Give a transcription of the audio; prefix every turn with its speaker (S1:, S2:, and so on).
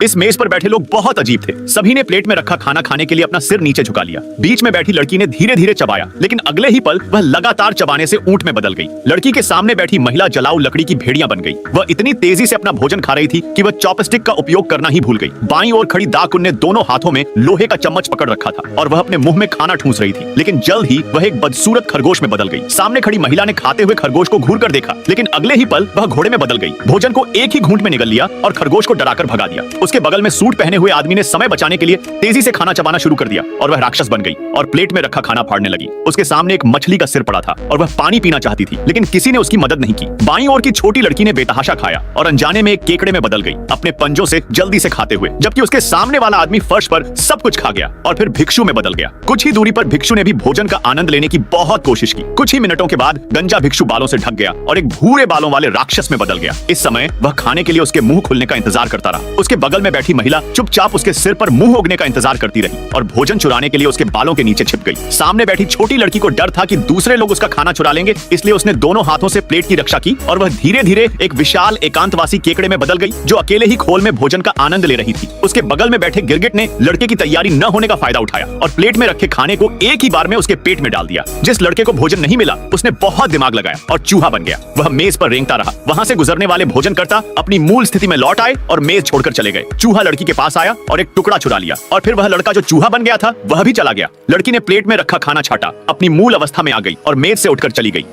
S1: इस मेज पर बैठे लोग बहुत अजीब थे। सभी ने प्लेट में रखा खाना खाने के लिए अपना सिर नीचे झुका लिया। बीच में बैठी लड़की ने धीरे धीरे चबाया, लेकिन अगले ही पल वह लगातार चबाने से ऊंट में बदल गई। लड़की के सामने बैठी महिला जलाऊ लकड़ी की भेड़िया बन गई। वह इतनी तेजी से अपना भोजन खा रही थी कि वह चॉपस्टिक का उपयोग करना ही भूल गई। बाईं ओर खड़ी दाकुन ने दोनों हाथों में लोहे का चम्मच पकड़ रखा था और वह अपने मुंह में खाना ठूंस रही थी, लेकिन जल्द ही वह एक बदसूरत खरगोश में बदल गई। सामने खड़ी महिला ने खाते हुए खरगोश को घूर कर देखा, लेकिन अगले ही पल वह घोड़े में बदल गई। भोजन को एक ही घूंट में निगल लिया और खरगोश को डराकर भगा दिया। उसके बगल में सूट पहने हुए आदमी ने समय बचाने के लिए तेजी से खाना चबाना शुरू कर दिया और वह राक्षस बन गई और प्लेट में रखा खाना फाड़ने लगी। उसके सामने एक मछली का सिर पड़ा था और वह पानी पीना चाहती थी, लेकिन किसी ने उसकी मदद नहीं की। बाईं ओर की छोटी लड़की ने बेतहाशा खाया और अनजाने में एक केकड़े में बदल गई, अपने पंजों से जल्दी से खाते हुए, जबकि उसके सामने वाला आदमी फर्श पर सब कुछ खा गया और फिर भिक्षु में बदल गया। कुछ ही दूरी पर भिक्षु ने भी भोजन का आनंद लेने की बहुत कोशिश की। कुछ ही मिनटों के बाद गंजा भिक्षु बालों से ढक गया और एक भूरे बालों वाले राक्षस में बदल गया। इस समय वह खाने के लिए उसके मुंह खुलने का इंतजार करता रहा। उसके बगल में बैठी महिला चुपचाप उसके सिर पर मुंह उगने का इंतजार करती रही और भोजन चुराने के लिए उसके बालों के नीचे छिप गई। सामने बैठी छोटी लड़की को डर था कि दूसरे लोग उसका खाना चुरा लेंगे, इसलिए उसने दोनों हाथों से प्लेट की रक्षा की और वह धीरे धीरे एक विशाल एकांतवासी केकड़े में बदल गई, जो अकेले ही खोल में भोजन का आनंद ले रही थी। उसके बगल में बैठे गिरगिट ने लड़के की तैयारी न होने का फायदा उठाया और प्लेट में रखे खाने को एक ही बार में उसके पेट में डाल दिया। जिस लड़के को भोजन नहीं मिला, उसने बहुत दिमाग लगाया और चूहा बन गया। वह मेज पर रेंगता रहा। वहां से गुजरने वाले भोजनकर्ता अपनी मूल स्थिति में लौट आए और मेज छोड़कर चले गए। चूहा लड़की के पास आया और एक टुकड़ा चुरा लिया और फिर वह लड़का जो चूहा बन गया था वह भी चला गया। लड़की ने प्लेट में रखा खाना छाटा, अपनी मूल अवस्था में आ गई और मेज से उठकर चली गई।